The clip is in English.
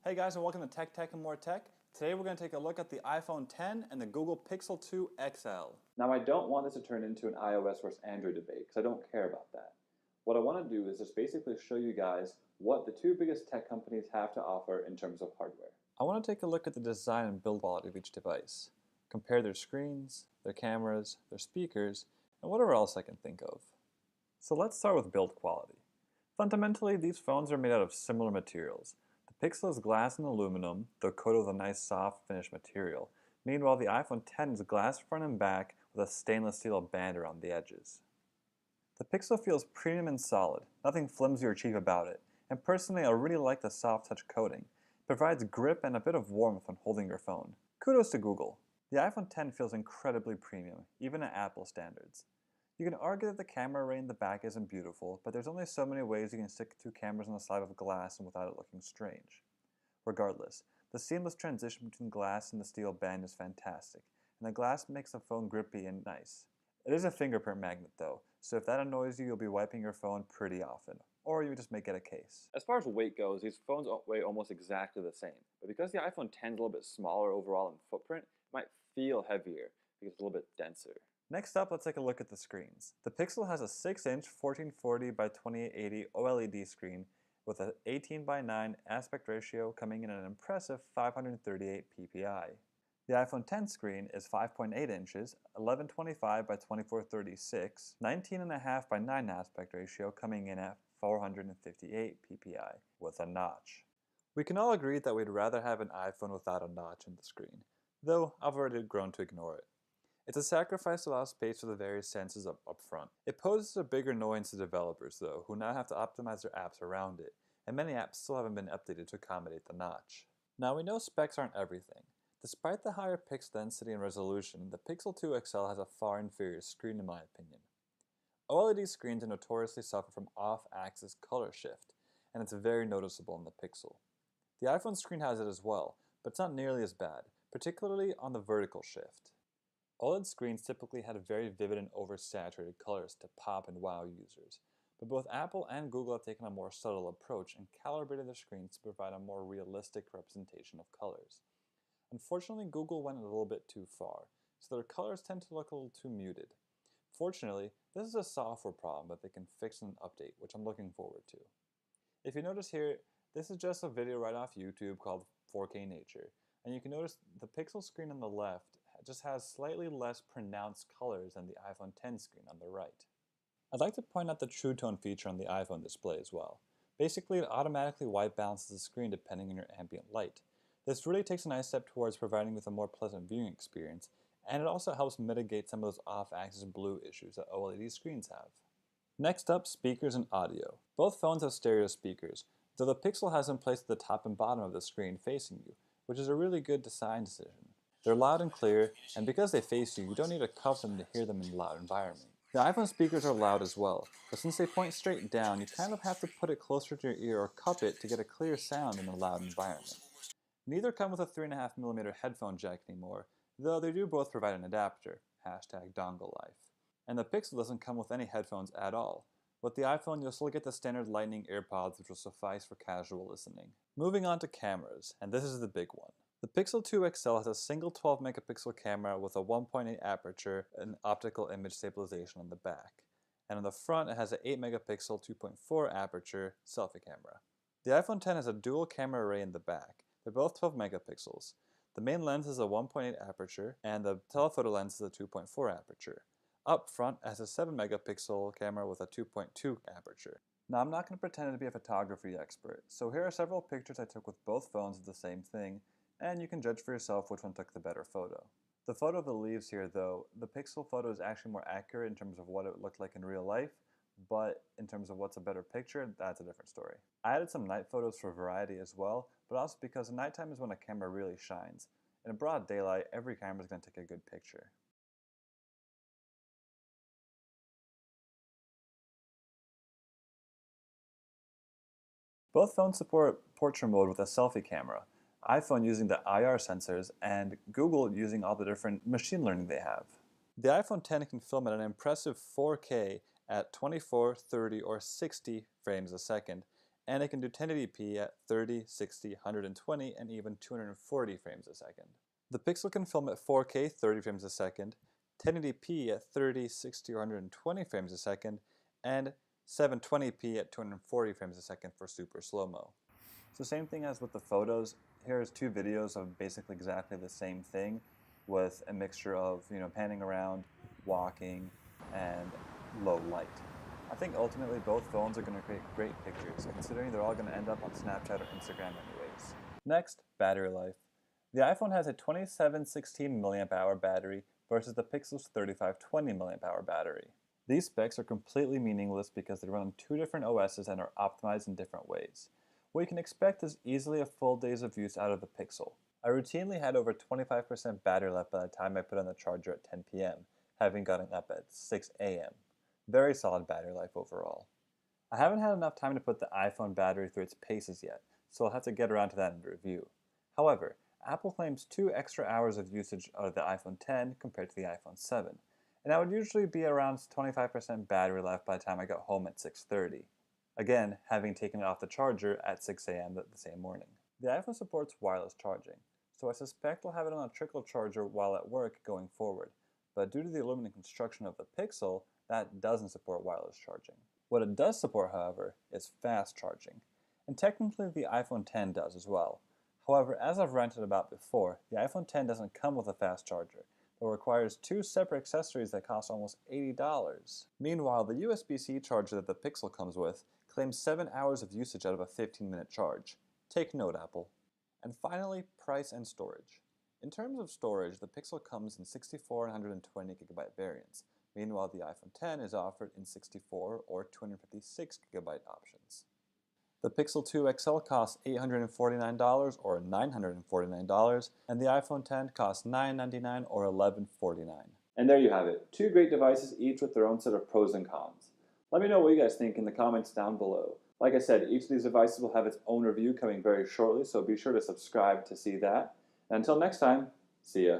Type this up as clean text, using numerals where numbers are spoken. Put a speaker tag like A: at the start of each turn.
A: Hey guys, and welcome to Tech and More Tech. Today we're going to take a look at the iPhone 10 and the Google Pixel 2 XL.
B: Now I don't want this to turn into an iOS versus Android debate because I don't care about that. What I want to do is just basically show you guys what the two biggest tech companies have to offer in terms of hardware.
A: I want to take a look at the design and build quality of each device, compare their screens, their cameras, their speakers, and whatever else I can think of. So let's start with build quality. Fundamentally, these phones are made out of similar materials. The Pixel is glass and aluminum, though coated with a nice soft finish material. Meanwhile, the iPhone 10 is glass front and back with a stainless steel band around the edges. The Pixel feels premium and solid, nothing flimsy or cheap about it, and personally I really like the soft touch coating. It provides grip and a bit of warmth when holding your phone. Kudos to Google. The iPhone 10 feels incredibly premium, even at Apple standards. You can argue that the camera array in the back isn't beautiful, but there's only so many ways you can stick two cameras on the side of glass and without it looking strange. Regardless, the seamless transition between glass and the steel band is fantastic, and the glass makes the phone grippy and nice. It is a fingerprint magnet though, so if that annoys you, you'll be wiping your phone pretty often, or you just may get a case.
B: As far as weight goes, these phones weigh almost exactly the same, but because the iPhone 10 is a little bit smaller overall in footprint, it might feel heavier because it's a little bit denser.
A: Next up, let's take a look at the screens. The Pixel has a 6-inch 1440 by 2880 OLED screen with an 18 by 9 aspect ratio coming in at an impressive 538 ppi. The iPhone 10 screen is 5.8 inches, 1125 by 2436, 19.5 by 9 aspect ratio coming in at 458 ppi with a notch. We can all agree that we'd rather have an iPhone without a notch in the screen, though I've already grown to ignore it. It's a sacrifice to allow space for the various sensors up front. It poses a bigger annoyance to developers though, who now have to optimize their apps around it, and many apps still haven't been updated to accommodate the notch. Now we know specs aren't everything. Despite the higher pixel density and resolution, the Pixel 2 XL has a far inferior screen in my opinion. OLED screens notoriously suffer from off-axis color shift, and it's very noticeable in the Pixel. The iPhone screen has it as well, but it's not nearly as bad, particularly on the vertical shift. OLED screens typically had very vivid and oversaturated colors to pop and wow users, but both Apple and Google have taken a more subtle approach and calibrated their screens to provide a more realistic representation of colors. Unfortunately, Google went a little bit too far, so their colors tend to look a little too muted. Fortunately, this is a software problem that they can fix in an update, which I'm looking forward to. If you notice here, this is just a video right off YouTube called 4K Nature, and you can notice the Pixel screen on the left just has slightly less pronounced colors than the iPhone 10 screen on the right. I'd like to point out the True Tone feature on the iPhone display as well. Basically, it automatically white balances the screen depending on your ambient light. This really takes a nice step towards providing with a more pleasant viewing experience, and it also helps mitigate some of those off-axis blue issues that OLED screens have. Next up, speakers and audio. Both phones have stereo speakers, though the Pixel has them placed at the top and bottom of the screen facing you, which is a really good design decision. They're loud and clear, and because they face you, you don't need to cover them to hear them in a loud environment. The iPhone speakers are loud as well, but since they point straight down, you kind of have to put it closer to your ear or cup it to get a clear sound in a loud environment. Neither come with a 3.5mm headphone jack anymore, though they do both provide an adapter, #dongle life. And the Pixel doesn't come with any headphones at all. With the iPhone, you'll still get the standard Lightning AirPods, which will suffice for casual listening. Moving on to cameras, and this is the big one. The Pixel 2 XL has a single 12-megapixel camera with a 1.8 aperture and optical image stabilization on the back. And on the front, it has an 8-megapixel 2.4 aperture selfie camera. The iPhone 10 has a dual camera array in the back. They're both 12 megapixels. The main lens is a 1.8 aperture, and the telephoto lens is a 2.4 aperture. Up front, it has a 7-megapixel camera with a 2.2 aperture. Now, I'm not going to pretend to be a photography expert, so here are several pictures I took with both phones of the same thing, and you can judge for yourself which one took the better photo. The photo of the leaves here, though, the Pixel photo is actually more accurate in terms of what it looked like in real life, but in terms of what's a better picture, that's a different story. I added some night photos for variety as well, but also because nighttime is when a camera really shines. In broad daylight, every camera is going to take a good picture. Both phones support portrait mode with a selfie camera, iPhone using the IR sensors, and Google using all the different machine learning they have. The iPhone 10 can film at an impressive 4K at 24, 30, or 60 frames a second, and it can do 1080p at 30, 60, 120, and even 240 frames a second. The Pixel can film at 4K 30 frames a second, 1080p at 30, 60, or 120 frames a second, and 720p at 240 frames a second for super slow-mo. So same thing as with the photos, here's two videos of basically exactly the same thing with a mixture of, panning around, walking, and low light. I think ultimately both phones are going to create great pictures, considering they're all going to end up on Snapchat or Instagram anyways. Next, battery life. The iPhone has a 2716 mAh battery versus the Pixel's 3520 mAh battery. These specs are completely meaningless because they run on two different OSs and are optimized in different ways. What you can expect is easily a full days of use out of the Pixel. I routinely had over 25% battery life by the time I put on the charger at 10 p.m., having gotten up at 6 a.m. Very solid battery life overall. I haven't had enough time to put the iPhone battery through its paces yet, so I'll have to get around to that in the review. However, Apple claims 2 extra hours of usage out of the iPhone X compared to the iPhone 7, and I would usually be around 25% battery life by the time I got home at 6:30. Again, having taken it off the charger at 6 a.m. the same morning. The iPhone supports wireless charging, so I suspect I'll have it on a trickle charger while at work going forward, but due to the aluminum construction of the Pixel, that doesn't support wireless charging. What it does support, however, is fast charging, and technically the iPhone X does as well. However, as I've ranted about before, the iPhone X doesn't come with a fast charger, but requires 2 separate accessories that cost almost $80. Meanwhile, the USB-C charger that the Pixel comes with claims 7 hours of usage out of a 15-minute charge. Take note, Apple. And finally, price and storage. In terms of storage, the Pixel comes in 64 and 120GB variants. Meanwhile, the iPhone X is offered in 64 or 256GB options. The Pixel 2 XL costs $849 or $949, and the iPhone X costs $999 or $1149.
B: And there you have it. 2 great devices, each with their own set of pros and cons. Let me know what you guys think in the comments down below. Like I said, each of these devices will have its own review coming very shortly, so be sure to subscribe to see that. And until next time, see ya.